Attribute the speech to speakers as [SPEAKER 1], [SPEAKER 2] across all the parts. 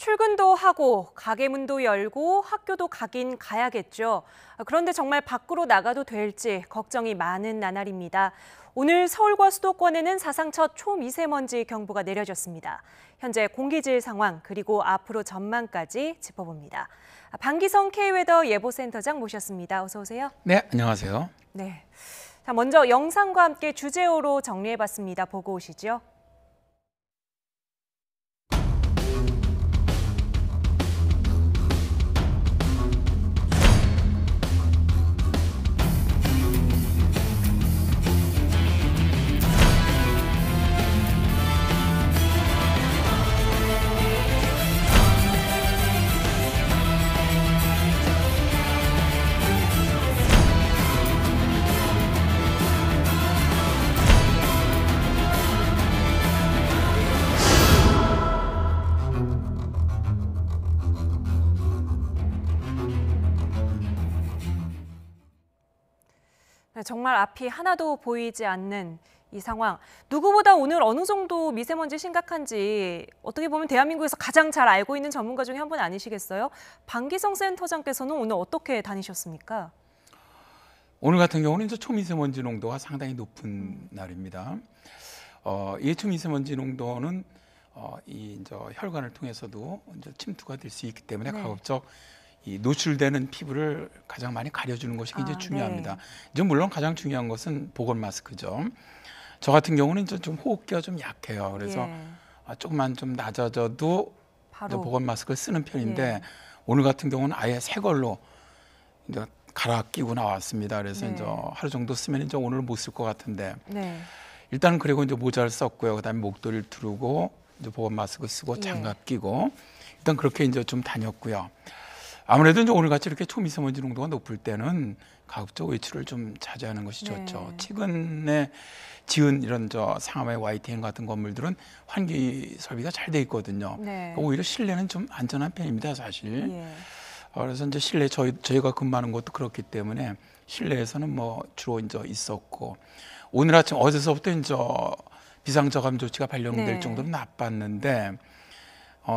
[SPEAKER 1] 출근도 하고 가게 문도 열고 학교도 가긴 가야겠죠. 그런데 정말 밖으로 나가도 될지 걱정이 많은 나날입니다. 오늘 서울과 수도권에는 사상 첫 초미세먼지 경보가 내려졌습니다. 현재 공기질 상황 그리고 앞으로 전망까지 짚어봅니다. 방기성 K웨더 예보센터장 모셨습니다. 어서 오세요.
[SPEAKER 2] 네, 안녕하세요.
[SPEAKER 1] 네. 자, 먼저 영상과 함께 주제어로 정리해봤습니다. 보고 오시죠. 정말 앞이 하나도 보이지 않는 이 상황. 누구보다 오늘 어느 정도 미세먼지 심각한지 어떻게 보면 대한민국에서 가장 잘 알고 있는 전문가 중에 한 분 아니시겠어요? 방기성 센터장께서는 오늘 어떻게 다니셨습니까?
[SPEAKER 2] 오늘 같은 경우는 이제 초미세먼지 농도가 상당히 높은 날입니다. 이 초미세먼지 농도는 이제 혈관을 통해서도 이제 침투가 될 수 있기 때문에 가급적 이 노출되는 피부를 가장 많이 가려주는 것이 굉장히 중요합니다. 이제 물론 가장 중요한 것은 보건 마스크죠. 저 같은 경우는 이제 좀 호흡기가 좀 약해요. 그래서 조금만 좀 낮아져도 바로 보건 마스크를 쓰는 편인데 오늘 같은 경우는 아예 새 걸로 이제 갈아 끼고 나왔습니다. 그래서 이제 하루 정도 쓰면 이제 오늘 못 쓸 것 같은데 일단 그리고 이제 모자를 썼고요. 그다음에 목도리를 두르고 이제 보건 마스크 쓰고 장갑 끼고 일단 그렇게 이제 좀 다녔고요. 아무래도 이제 오늘같이 이렇게 초미세먼지 농도가 높을 때는 가급적 외출을 좀 자제하는 것이 좋죠. 최근에 지은 이런 상하마의 YTN 같은 건물들은 환기 설비가 잘 돼 있거든요. 오히려 실내는 좀 안전한 편입니다, 사실. 그래서 이제 실내 저희가 근무하는 것도 그렇기 때문에 실내에서는 뭐 주로 이제 있었고 오늘 아침 어제서부터 이제 비상저감 조치가 발령될 정도로 나빴는데.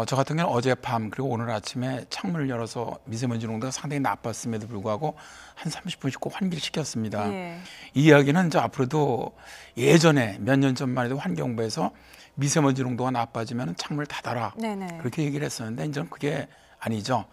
[SPEAKER 2] 저 같은 경우는 어젯밤 그리고 오늘 아침에 창문을 열어서 미세먼지 농도가 상당히 나빴음에도 불구하고 한 30분씩 꼭 환기를 시켰습니다. 이 이야기는 이제 앞으로도 예전에 몇 년 전만 해도 환경부에서 미세먼지 농도가 나빠지면 창문을 닫아라 그렇게 얘기를 했었는데 이제는 그게 아니죠.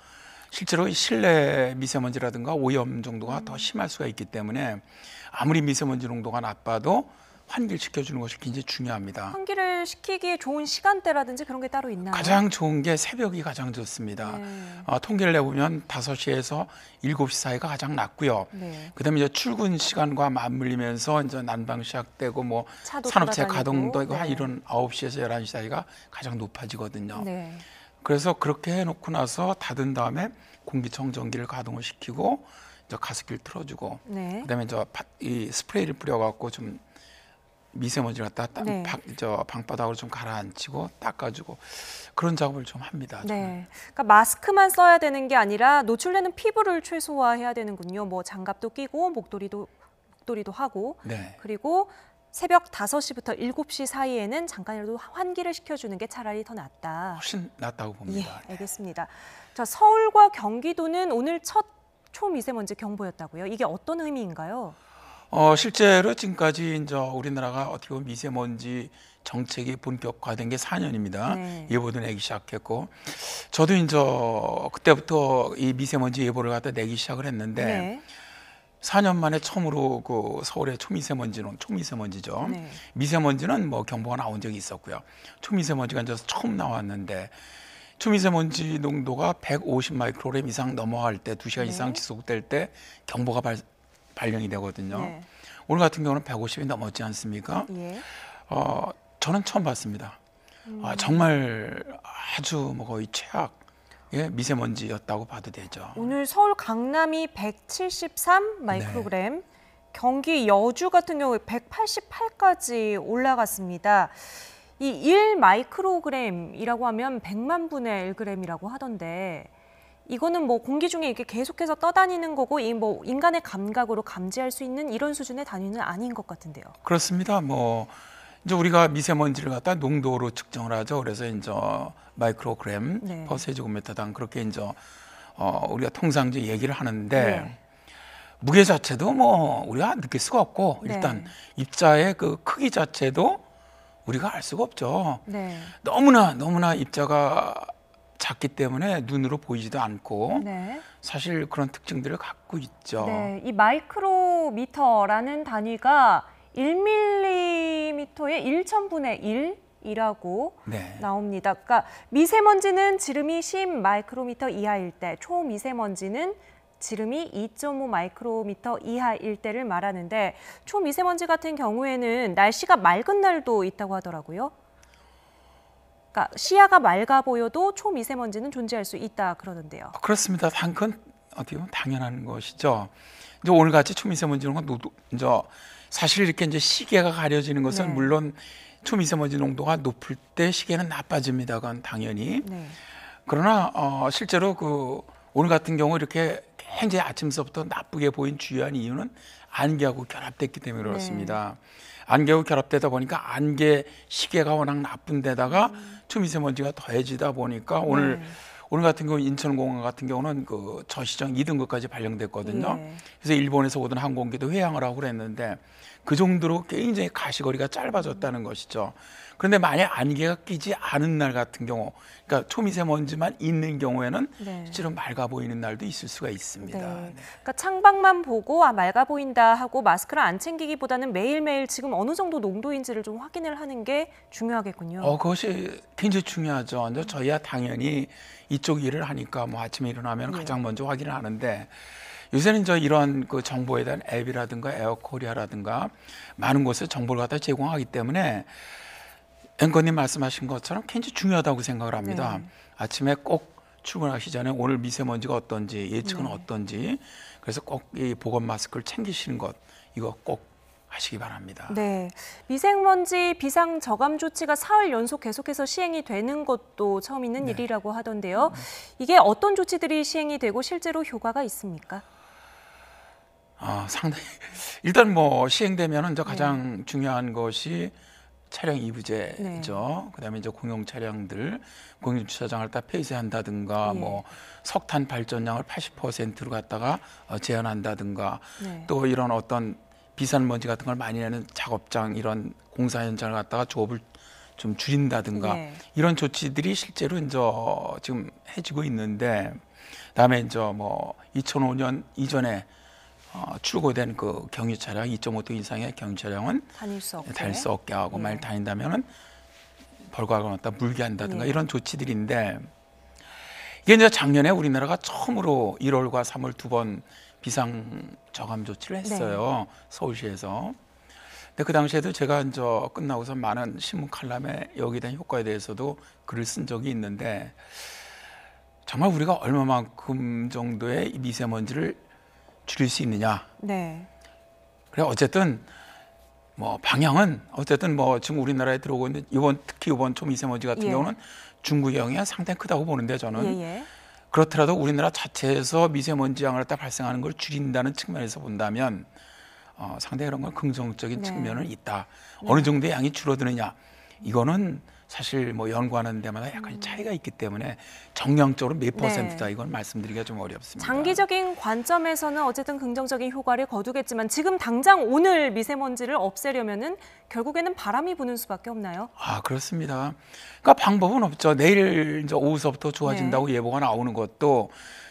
[SPEAKER 2] 실제로 실내 미세먼지라든가 오염 정도가 더 심할 수가 있기 때문에 아무리 미세먼지 농도가 나빠도 환기를 시켜주는 것이 굉장히 중요합니다.
[SPEAKER 1] 환기를 시키기에 좋은 시간대라든지 그런 게 따로 있나요?
[SPEAKER 2] 가장 좋은 게 새벽이 가장 좋습니다. 통계를 내보면 5시에서 7시 사이가 가장 낮고요. 그다음에 이제 출근 시간과 맞물리면서 이제 난방 시작되고 뭐 산업체 가동도 한 이런 9시에서 11시 사이가 가장 높아지거든요. 그래서 그렇게 해놓고 나서 닫은 다음에 공기청정기를 가동을 시키고 이제 가습기를 틀어주고 그다음에 이제 이 스프레이를 뿌려갖고 좀 미세먼지를 갖다 방바닥으로 좀 가라앉히고 닦아주고 그런 작업을 좀 합니다.
[SPEAKER 1] 그러니까 마스크만 써야 되는 게 아니라 노출되는 피부를 최소화해야 되는군요. 뭐 장갑도 끼고 목도리도 하고 그리고 새벽 5시부터 7시 사이에는 잠깐이라도 환기를 시켜주는 게 차라리 더 낫다.
[SPEAKER 2] 훨씬 낫다고 봅니다.
[SPEAKER 1] 알겠습니다. 자, 서울과 경기도는 오늘 첫 초미세먼지 경보였다고요. 이게 어떤 의미인가요?
[SPEAKER 2] 실제로 지금까지 이제 우리나라가 어떻게 보면 미세먼지 정책이 본격화된 게 4년입니다. 예보도 내기 시작했고, 저도 이제 그때부터 이 미세먼지 예보를 갖다 내기 시작을 했는데, 4년 만에 처음으로 그 서울의 초미세먼지죠. 미세먼지는 뭐 경보가 나온 적이 있었고요. 초미세먼지가 이제 처음 나왔는데, 초미세먼지 농도가 150 마이크로그램 이상 넘어갈 때, 2시간 이상 지속될 때 경보가 발령이 되거든요. 오늘 같은 경우는 150이 넘었지 않습니까? 저는 처음 봤습니다. 정말 아주 뭐 거의 최악의 미세먼지였다고 봐도 되죠.
[SPEAKER 1] 오늘 서울 강남이 173 마이크로그램, 경기 여주 같은 경우에 188까지 올라갔습니다. 이 1 마이크로그램이라고 하면 100만 분의 1g이라고 하던데 이거는 뭐 공기 중에 이렇게 계속해서 떠다니는 거고 이 뭐 인간의 감각으로 감지할 수 있는 이런 수준의 단위는 아닌 것 같은데요.
[SPEAKER 2] 그렇습니다. 뭐 이제 우리가 미세먼지를 갖다 농도로 측정을 하죠. 그래서 이제 마이크로그램
[SPEAKER 1] 네.
[SPEAKER 2] 퍼 세제곱미터당 그렇게 이제 우리가 통상 이제 얘기를 하는데
[SPEAKER 1] 네.
[SPEAKER 2] 무게 자체도 뭐 우리가 느낄 수가 없고
[SPEAKER 1] 네.
[SPEAKER 2] 일단 입자의 그 크기 자체도 우리가 알 수가 없죠.
[SPEAKER 1] 네.
[SPEAKER 2] 너무나 입자가 작기 때문에 눈으로 보이지도 않고
[SPEAKER 1] 네.
[SPEAKER 2] 사실 그런 특징들을 갖고 있죠.
[SPEAKER 1] 네. 이 마이크로미터라는 단위가 1mm의 1,000분의 1이라고
[SPEAKER 2] 네.
[SPEAKER 1] 나옵니다. 그러니까 미세먼지는 지름이 10 마이크로미터 이하일 때, 초미세먼지는 지름이 2.5 마이크로미터 이하일 때를 말하는데 초미세먼지 같은 경우에는 날씨가 맑은 날도 있다고 하더라고요. 그러니까 시야가 맑아 보여도 초미세먼지는 존재할 수 있다 그러던데요.
[SPEAKER 2] 그렇습니다. 그건 어떻게 보면 당연한 것이죠. 이제 오늘같이 초미세먼지 농도 이제 사실 이렇게 이제 시계가 가려지는 것은
[SPEAKER 1] 네.
[SPEAKER 2] 물론 초미세먼지 농도가 높을 때 시계는 나빠집니다. 그건 당연히.
[SPEAKER 1] 네.
[SPEAKER 2] 그러나 실제로 그 오늘 같은 경우 이렇게 굉장히 아침서부터 나쁘게 보인 주요한 이유는 안개하고 결합됐기 때문에 그렇습니다. 안개하고 결합되다 보니까 안개 시계가 워낙 나쁜 데다가 초미세먼지가 더해지다 보니까 오늘 같은 경우 인천공항 같은 경우는 그 저시정 2등급까지 발령됐거든요.
[SPEAKER 1] 예.
[SPEAKER 2] 그래서 일본에서 오던 항공기도 회항을 하고 그랬는데 그 정도로 굉장히 가시거리가 짧아졌다는 것이죠. 그런데 만약 안개가 끼지 않은 날 같은 경우, 그러니까 초미세먼지만 있는 경우에는
[SPEAKER 1] 네.
[SPEAKER 2] 실제로 맑아 보이는 날도 있을 수가 있습니다.
[SPEAKER 1] 네.
[SPEAKER 2] 네.
[SPEAKER 1] 그러니까 창밖만 보고 맑아 보인다 하고 마스크를 안 챙기기보다는 매일매일 지금 어느 정도 농도인지를 좀 확인을 하는 게 중요하겠군요.
[SPEAKER 2] 그것이 굉장히 중요하죠. 이제 저희야 당연히 이쪽 일을 하니까 뭐 아침에 일어나면 가장 먼저 확인을 하는데 요새는 이런 그 정보에 대한 앱이라든가 에어코리아라든가 많은 곳에 정보를 갖다 제공하기 때문에 앵커님 말씀하신 것처럼 굉장히 중요하다고 생각을 합니다.
[SPEAKER 1] 네.
[SPEAKER 2] 아침에 꼭 출근하기 전에 오늘 미세먼지가 어떤지 예측은
[SPEAKER 1] 네.
[SPEAKER 2] 어떤지 그래서 꼭 이 보건 마스크를 챙기시는 것 이거 꼭 하시기 바랍니다.
[SPEAKER 1] 네, 미세먼지 비상 저감 조치가 사흘 연속 계속해서 시행이 되는 것도 처음 있는 일이라고 하던데요. 이게 어떤 조치들이 시행이 되고 실제로 효과가 있습니까?
[SPEAKER 2] 상당히 일단 뭐 시행되면은 가장 중요한 것이 차량 이부제죠. 그다음에 이제 공용 차량들 공용 주차장을 다 폐쇄한다든가 뭐 석탄 발전량을 80%로 갖다가 제한한다든가 또 이런 어떤 비싼 먼지 같은 걸 많이 내는 작업장 이런 공사 현장을 갖다가 조업을 좀 줄인다든가 이런 조치들이 실제로 이제 지금 해지고 있는데 다음에 이제 뭐 2005년 이전에 출고된 그 경유 차량 2.5톤 이상의 경유 차량은 다닐 수 없게 하고 만약 다닌다면은 벌금을 갖다 물게 한다든가 이런 조치들인데 이게 이제 작년에 우리나라가 처음으로 1월과 3월 두 번 비상 저감 조치를 했어요. 서울시에서. 근데 그 당시에도 제가 이제 끝나고서 많은 신문 칼럼에 여기에 대한 효과에 대해서도 글을 쓴 적이 있는데 정말 우리가 얼마만큼 정도의 미세먼지를 줄일 수 있느냐.
[SPEAKER 1] 네.
[SPEAKER 2] 그래 어쨌든 뭐 방향은 어쨌든 뭐 지금 우리나라에 들어오고 있는 특히 이번 초미세먼지 같은 경우는 중국의 영향이 상당히 크다고 보는데 저는 그렇더라도 우리나라 자체에서 미세먼지 양을 다 발생하는 걸 줄인다는 측면에서 본다면 상당히 그런 건 긍정적인 측면은 있다. 어느 정도의 양이 줄어드느냐 이거는 사실 뭐 연구하는 데마다 약간 차이가 있기 때문에 정량적으로 몇 %다 이건 말씀드리기가 좀 어렵습니다.
[SPEAKER 1] 장기적인 관점에서는 어쨌든 긍정적인 효과를 거두겠지만 지금 당장 오늘 미세먼지를 없애려면은 결국에는 바람이 부는 수밖에 없나요?
[SPEAKER 2] 그렇습니다. 그러니까 방법은 없죠. 내일 이제 오후서부터 좋아진다고 예보가 나오는 것도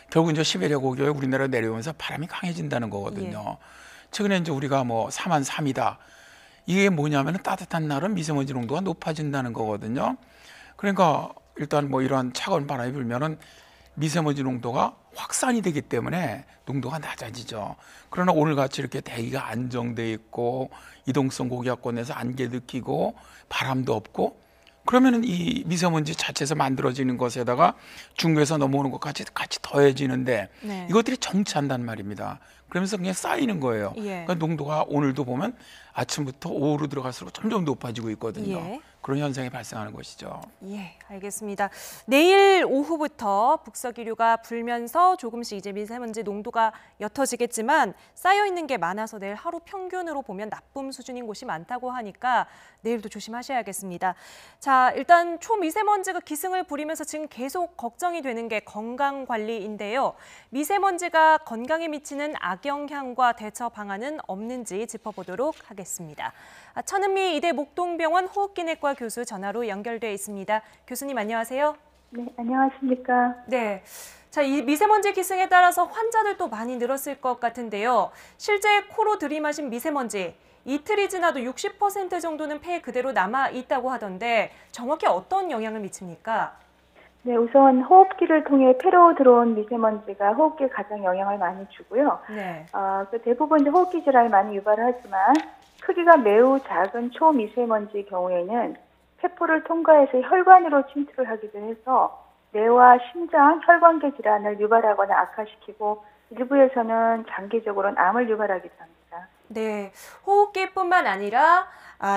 [SPEAKER 2] 결국 이제 시베리아 고기에 우리나라 내려오면서 바람이 강해진다는 거거든요. 최근에 이제 우리가 뭐 4만 3이다. 이게 뭐냐면 따뜻한 날은 미세먼지 농도가 높아진다는 거거든요. 그러니까 일단 뭐 이러한 차가운 바람이 불면은 미세먼지 농도가 확산이 되기 때문에 농도가 낮아지죠. 그러나 오늘같이 이렇게 대기가 안정돼 있고 이동성 고기압권에서 안개도 끼고 바람도 없고 그러면은 이 미세먼지 자체에서 만들어지는 것에다가 중국에서 넘어오는 것까지 같이 더해지는데 이것들이 정치한단 말입니다. 그러면서 그냥 쌓이는 거예요. 그러니까 농도가 오늘도 보면 아침부터 오후로 들어갈수록 점점 높아지고 있거든요. 그런 현상이 발생하는 것이죠.
[SPEAKER 1] 예, 알겠습니다. 내일 오후부터 북서기류가 불면서 조금씩 이제 미세먼지 농도가 옅어지겠지만 쌓여 있는 게 많아서 내일 하루 평균으로 보면 나쁨 수준인 곳이 많다고 하니까 내일도 조심하셔야겠습니다. 자, 일단 초미세먼지가 기승을 부리면서 지금 계속 걱정이 되는 게 건강 관리인데요. 미세먼지가 건강에 미치는 악영향과 대처 방안은 없는지 짚어보도록 하겠습니다. 천은미 이대 목동병원 호흡기내과 교수 전화로 연결돼 있습니다. 교수님 안녕하세요.
[SPEAKER 3] 네, 안녕하십니까.
[SPEAKER 1] 네. 자, 이 미세먼지 기승에 따라서 환자들도 많이 늘었을 것 같은데요. 실제 코로 들이마신 미세먼지 이틀이 지나도 60% 정도는 폐에 그대로 남아 있다고 하던데 정확히 어떤 영향을 미칩니까?
[SPEAKER 3] 네, 우선 호흡기를 통해 폐로 들어온 미세먼지가 호흡기에 가장 영향을 많이 주고요.
[SPEAKER 1] 네.
[SPEAKER 3] 그 대부분 이제 호흡기 질환을 많이 유발하지만 크기가 매우 작은 초미세먼지의 경우에는 폐포를 통과해서 혈관으로 침투를 하기도 해서 뇌와 심장, 혈관계 질환을 유발하거나 악화시키고 일부에서는 장기적으로는 암을 유발하기도 합니다.
[SPEAKER 1] 네, 호흡기뿐만 아니라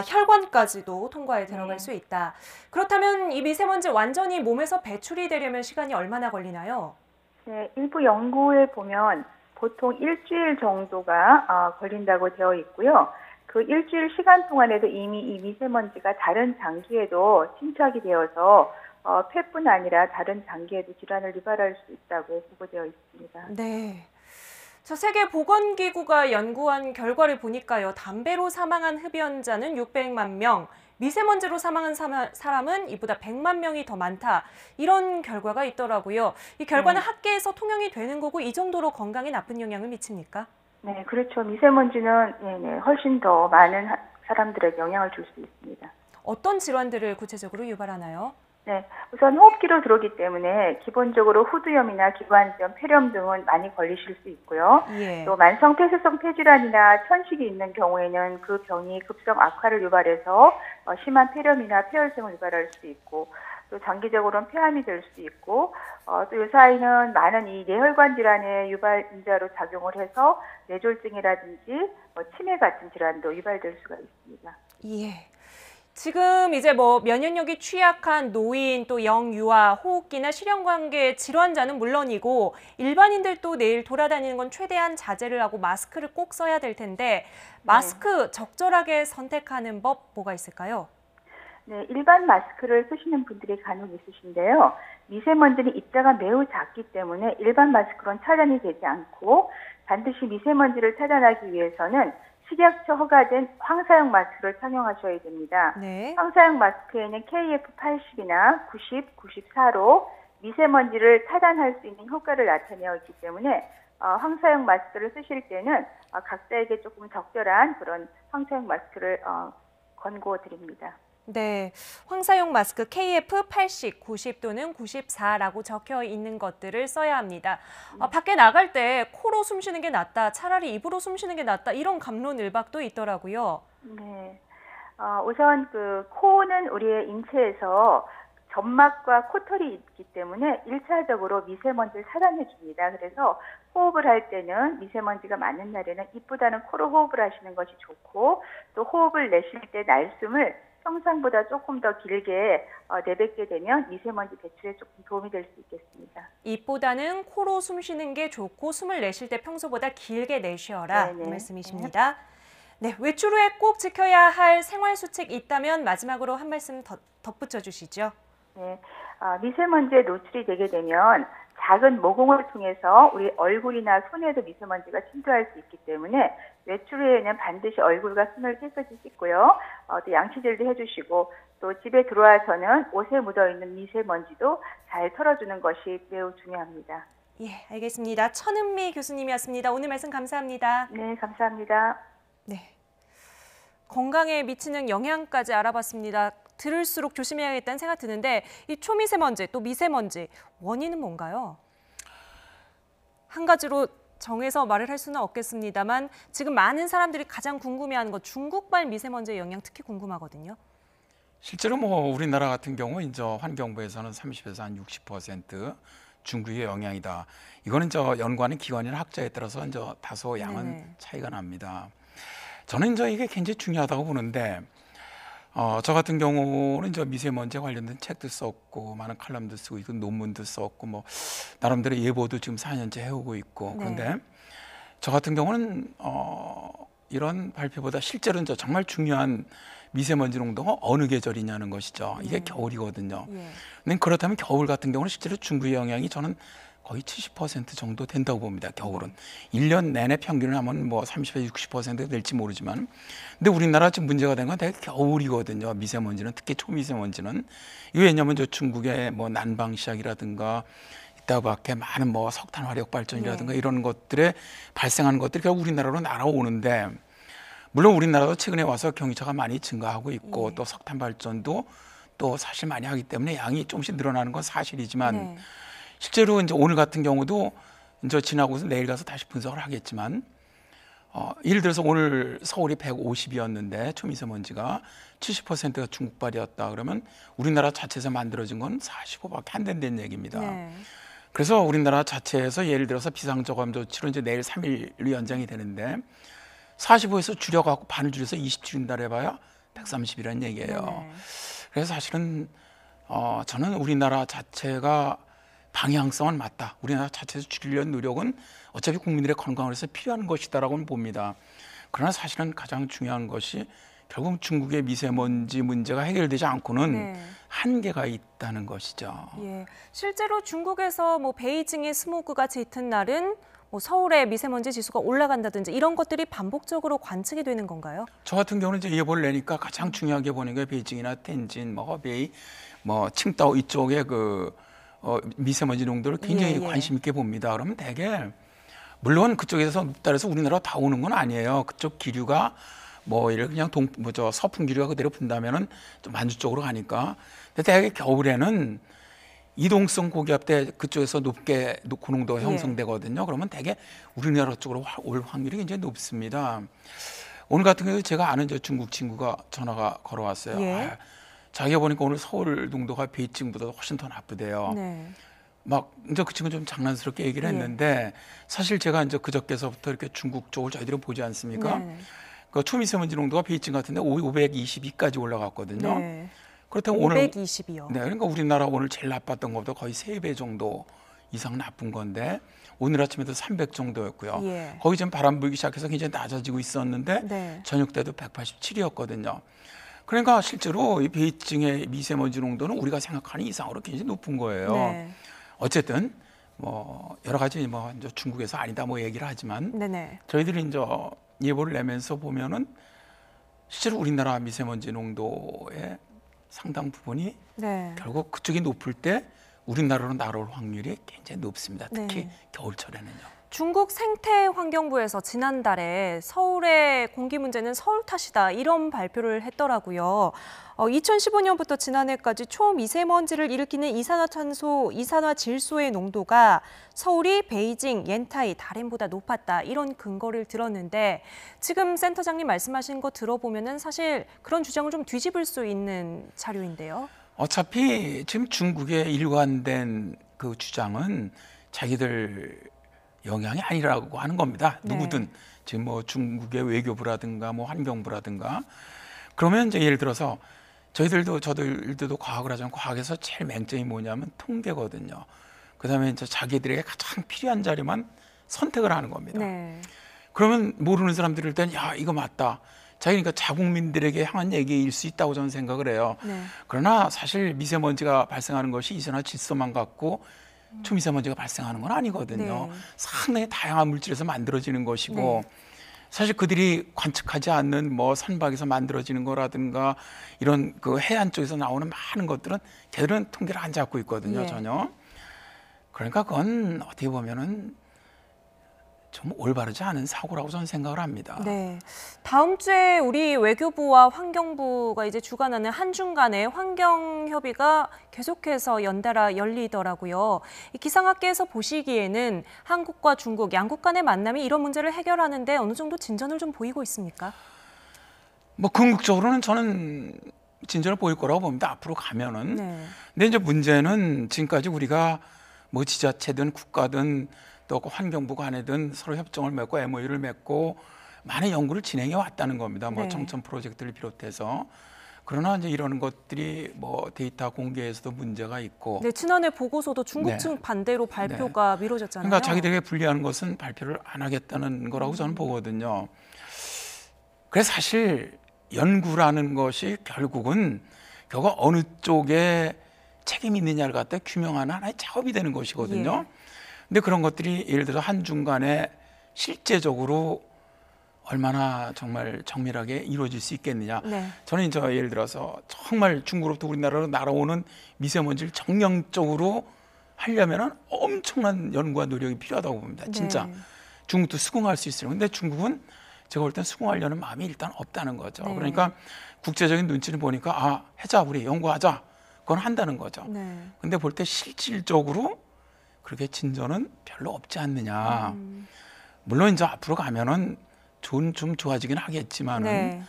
[SPEAKER 1] 혈관까지도 통과에 들어갈 수 있다. 그렇다면 이 미세먼지 완전히 몸에서 배출이 되려면 시간이 얼마나 걸리나요?
[SPEAKER 3] 네, 일부 연구에 보면 보통 일주일 정도가 걸린다고 되어 있고요. 그 일주일 시간 동안에도 이미 이 미세먼지가 다른 장기에도 침투하게 되어서 폐뿐 아니라 다른 장기에도 질환을 유발할 수 있다고 보고되어 있습니다.
[SPEAKER 1] 네. 저 세계보건기구가 연구한 결과를 보니까요. 담배로 사망한 흡연자는 600만 명, 미세먼지로 사망한 사람은 이보다 100만 명이 더 많다. 이런 결과가 있더라고요. 이 결과는 학계에서 통용이 되는 거고 이 정도로 건강에 나쁜 영향을 미칩니까?
[SPEAKER 3] 네, 그렇죠. 미세먼지는 훨씬 더 많은 사람들에게 영향을 줄 수 있습니다.
[SPEAKER 1] 어떤 질환들을 구체적으로 유발하나요?
[SPEAKER 3] 네, 우선 호흡기로 들어오기 때문에 기본적으로 후두염이나 기관지염, 폐렴 등은 많이 걸리실 수 있고요.
[SPEAKER 1] 예.
[SPEAKER 3] 또 만성 폐쇄성 폐질환이나 천식이 있는 경우에는 그 병이 급성 악화를 유발해서 심한 폐렴이나 폐혈증을 유발할 수 있고 또 장기적으로는 폐암이 될 수 있고 또 요사이는 많은 이 뇌혈관 질환의 유발인자로 작용을 해서 뇌졸중이라든지 치매 같은 질환도 유발될 수가 있습니다.
[SPEAKER 1] 예. 지금 이제 면역력이 취약한 노인, 또 영유아, 호흡기나 실현관계 질환자는 물론이고 일반인들도 내일 돌아다니는 건 최대한 자제를 하고 마스크를 꼭 써야 될 텐데 마스크 적절하게 선택하는 법 뭐가 있을까요?
[SPEAKER 3] 네, 일반 마스크를 쓰시는 분들이 간혹 있으신데요. 미세먼지는 입자가 매우 작기 때문에 일반 마스크로는 차단이 되지 않고 반드시 미세먼지를 차단하기 위해서는 식약처 허가된 황사용 마스크를 착용하셔야 됩니다.
[SPEAKER 1] 네.
[SPEAKER 3] 황사용 마스크에는 KF80이나 90, 94로 미세먼지를 차단할 수 있는 효과를 나타내어 있기 때문에 황사용 마스크를 쓰실 때는 각자에게 조금 적절한 그런 황사용 마스크를 권고드립니다.
[SPEAKER 1] 네, 황사용 마스크 KF80, 90 또는 94라고 적혀 있는 것들을 써야 합니다. 밖에 나갈 때 코로 숨 쉬는 게 낫다, 차라리 입으로 숨 쉬는 게 낫다 이런 갑론을박도 있더라고요.
[SPEAKER 3] 네, 우선 그 코는 우리의 인체에서 점막과 코털이 있기 때문에 1차적으로 미세먼지를 차단해 줍니다. 그래서 호흡을 할 때는 미세먼지가 많은 날에는 입보다는 코로 호흡을 하시는 것이 좋고 또 호흡을 내쉴 때 날숨을 평상보다 조금 더 길게 내뱉게 되면 미세먼지 배출에 조금 도움이 될 수 있겠습니다.
[SPEAKER 1] 입보다는 코로 숨 쉬는 게 좋고 숨을 내쉴 때 평소보다 길게 내쉬어라 이 말씀이십니다. 네, 외출 후에 꼭 지켜야 할 생활 수칙 있다면 마지막으로 한 말씀 덧붙여 주시죠.
[SPEAKER 3] 네, 미세먼지에 노출이 되게 되면 작은 모공을 통해서 우리 얼굴이나 손에도 미세먼지가 침투할 수 있기 때문에 외출 후에는 반드시 얼굴과 손을 깨끗이 씻고요. 또 양치질도 해주시고 또 집에 들어와서는 옷에 묻어있는 미세먼지도 잘 털어주는 것이 매우 중요합니다.
[SPEAKER 1] 예, 알겠습니다. 천은미 교수님이었습니다. 오늘 말씀 감사합니다.
[SPEAKER 3] 네, 감사합니다.
[SPEAKER 1] 네, 건강에 미치는 영향까지 알아봤습니다. 들을수록 조심해야겠다는 생각 드는데 이 초미세먼지 또 미세먼지 원인은 뭔가요? 한 가지로 정해서 말을 할 수는 없겠습니다만 지금 많은 사람들이 가장 궁금해하는 것 중국발 미세먼지의 영향 특히 궁금하거든요.
[SPEAKER 2] 실제로 우리나라 같은 경우 이제 환경부에서는 30에서 한 60% 중국의 영향이다. 이거는 연구하는 기관이나 학자에 따라서 다소 양은 차이가 납니다. 저는 이게 굉장히 중요하다고 보는데 저 같은 경우는 저 미세먼지에 관련된 책도 썼고 많은 칼럼도 쓰고 있고 논문도 썼고 뭐 나름대로 예보도 지금 4년째 해오고 있고 그런데 저 같은 경우는 이런 발표보다 실제로는 저 정말 중요한 미세먼지 농도가 어느 계절이냐는 것이죠. 이게 겨울이거든요. 근데 그렇다면 겨울 같은 경우는 실제로 중부의 영향이 저는 거의 70% 정도 된다고 봅니다. 겨울은 1년 내내 평균을 하면 뭐 30에서 60% 될지 모르지만, 근데 우리나라 지금 문제가 된 건 되게 겨울이거든요. 미세먼지는 특히 초미세먼지는. 이게 왜냐하면 저 중국의 뭐 난방시약이라든가 이따 밖에 많은 뭐 석탄 화력 발전이라든가 이런 것들에 발생하는 것들이 결국 우리나라로 날아오는데, 물론 우리나라도 최근에 와서 경유차가 많이 증가하고 있고 또 석탄 발전도 또 사실 많이 하기 때문에 양이 조금씩 늘어나는 건 사실이지만 실제로 이제 오늘 같은 경우도 이제 지나고서 내일 가서 다시 분석을 하겠지만 예를 들어서 오늘 서울이 150이었는데 초미세먼지가 70%가 중국발이었다 그러면 우리나라 자체에서 만들어진 건 45밖에 안 된다는 얘기입니다. 그래서 우리나라 자체에서 예를 들어서 비상저감 조치로 이제 내일 3일로 연장이 되는데 45에서 줄여갖고 반을 줄여서 20 줄인다 해봐야 130이라는 얘기예요. 그래서 사실은 저는 우리나라 자체가 방향성은 맞다. 우리나라 자체에서 줄이려는 노력은 어차피 국민들의 건강을 위해서 필요한 것이다라고는 봅니다. 그러나 사실은 가장 중요한 것이 결국 중국의 미세먼지 문제가 해결되지 않고는 한계가 있다는 것이죠.
[SPEAKER 1] 실제로 중국에서 뭐 베이징의 스모그가 짙은 날은 뭐 서울의 미세먼지 지수가 올라간다든지 이런 것들이 반복적으로 관측이 되는 건가요?
[SPEAKER 2] 저 같은 경우는 이제 예보를 내니까 가장 중요하게 보는 게 베이징이나 텐진, 뭐 허베이, 뭐 칭다오 이쪽의 그 미세먼지 농도를 굉장히 관심 있게 봅니다. 그러면 대개 물론 그쪽에서 높다 해서 우리나라 다 오는 건 아니에요. 그쪽 기류가 뭐 이렇게 그냥 서풍 기류가 그대로 분다면은 좀 만주 쪽으로 가니까. 근데 대개 겨울에는 이동성 고기압 때 그쪽에서 높게 고농도가 형성되거든요. 그러면 대개 우리나라 쪽으로 올 확률이 굉장히 높습니다. 오늘 같은 경우 제가 아는 저 중국 친구가 전화가 걸어왔어요. 자기가 보니까 오늘 서울 농도가 베이징보다 훨씬 더 나쁘대요. 막 이제 그 친구 좀 장난스럽게 얘기를 했는데 사실 제가 이제 그저께서부터 이렇게 중국 쪽을 저희들이 보지 않습니까? 그 초미세먼지 농도가 베이징 같은데 522까지 올라갔거든요. 그렇다면 오늘
[SPEAKER 1] 520이요.
[SPEAKER 2] 그러니까 우리나라 오늘 제일 나빴던 것보다 거의 3배 정도 이상 나쁜 건데 오늘 아침에도 300 정도였고요. 거기 지금 바람 불기 시작해서 굉장히 낮아지고 있었는데 저녁 때도 187이었거든요. 그러니까 실제로 이 베이징의 미세먼지 농도는 우리가 생각하는 이상으로 굉장히 높은 거예요. 어쨌든 뭐 여러 가지 뭐 이제 중국에서 아니다 뭐 얘기를 하지만 저희들이 이제 예보를 내면서 보면은 실제로 우리나라 미세먼지 농도의 상당 부분이 결국 그쪽이 높을 때 우리나라로 날아올 확률이 굉장히 높습니다. 특히 겨울철에는요.
[SPEAKER 1] 중국 생태환경부에서 지난달에 서울의 공기 문제는 서울 탓이다 이런 발표를 했더라고요. 2015년부터 지난해까지 초미세먼지를 일으키는 이산화질소의 농도가 서울이 베이징, 옌타이, 다롄보다 높았다 이런 근거를 들었는데 지금 센터장님 말씀하신 거 들어보면은 사실 그런 주장을 좀 뒤집을 수 있는 자료인데요.
[SPEAKER 2] 어차피 지금 중국의 일관된 그 주장은 자기들 영향이 아니라고 하는 겁니다. 누구든 지금 뭐 중국의 외교부라든가 뭐 환경부라든가 그러면 이제 예를 들어서 저들도 과학을 하지만 과학에서 제일 맹점이 뭐냐면 통계거든요. 그다음에 이제 자기들에게 가장 필요한 자료만 선택을 하는 겁니다. 그러면 모르는 사람들일 땐 야 이거 맞다. 그러니까 자국민들에게 향한 얘기일 수 있다고 저는 생각을 해요. 그러나 사실 미세먼지가 발생하는 것이 이산화질소만 갖고 초미세먼지가 발생하는 건 아니거든요. 상당히 다양한 물질에서 만들어지는 것이고 사실 그들이 관측하지 않는 뭐 선박에서 만들어지는 거라든가 이런 그 해안 쪽에서 나오는 많은 것들은 걔들은 통계를 안 잡고 있거든요. 전혀. 그러니까 그건 어떻게 보면은 좀 올바르지 않은 사고라고 저는 생각을 합니다.
[SPEAKER 1] 다음 주에 우리 외교부와 환경부가 이제 주관하는 한중 간의 환경협의가 계속해서 연달아 열리더라고요. 이 기상학계에서 보시기에는 한국과 중국 양국 간의 만남이 이런 문제를 해결하는데 어느 정도 진전을 좀 보이고 있습니까?
[SPEAKER 2] 뭐 궁극적으로는 저는 진전을 보일 거라고 봅니다. 앞으로 가면은. 근데 이제 문제는 지금까지 우리가 뭐 지자체든 국가든 또 환경부 간에든 서로 협정을 맺고 MOU를 맺고 많은 연구를 진행해 왔다는 겁니다. 뭐 청천 프로젝트를 비롯해서. 그러나 이제 이런 것들이 뭐 데이터 공개에서도 문제가 있고
[SPEAKER 1] 네, 지난해 보고서도 중국 측 반대로 발표가 미뤄졌잖아요.
[SPEAKER 2] 그러니까 자기들에게 불리한 것은 발표를 안 하겠다는 거라고 저는 보거든요. 그래서 사실 연구라는 것이 결국은 그거 어느 쪽에 책임이 있느냐를 갖다 규명하는 하나의 작업이 되는 것이거든요. 근데 그런 것들이 예를 들어 한중간에 실제적으로 얼마나 정말 정밀하게 이루어질 수 있겠느냐. 저는 이제 예를 들어서 정말 중국으로부터 우리나라로 날아오는 미세먼지를 정량적으로 하려면은 엄청난 연구와 노력이 필요하다고 봅니다. 진짜 중국도 수긍할 수 있어요. 근데 중국은 제가 볼 땐 수긍하려는 마음이 일단 없다는 거죠. 그러니까 국제적인 눈치를 보니까 아, 하자, 우리 연구하자. 그건 한다는 거죠. 근데 볼 때 실질적으로 그렇게 진전은 별로 없지 않느냐. 물론 이제 앞으로 가면은 좀 좋아지긴 하겠지만은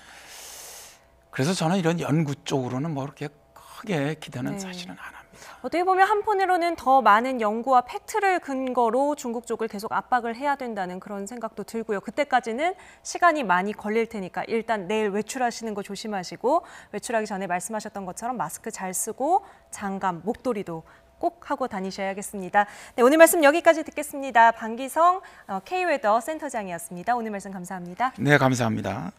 [SPEAKER 2] 그래서 저는 이런 연구 쪽으로는 뭐 그렇게 크게 기대는 사실은 안 합니다.
[SPEAKER 1] 어떻게 보면 한편으로는 더 많은 연구와 팩트를 근거로 중국 쪽을 계속 압박을 해야 된다는 그런 생각도 들고요. 그때까지는 시간이 많이 걸릴 테니까 일단 내일 외출하시는 거 조심하시고 외출하기 전에 말씀하셨던 것처럼 마스크 잘 쓰고 장갑, 목도리도 꼭 하고 다니셔야겠습니다. 네, 오늘 말씀 여기까지 듣겠습니다. 방기성 K웨더 센터장이었습니다. 오늘 말씀 감사합니다.
[SPEAKER 2] 네, 감사합니다.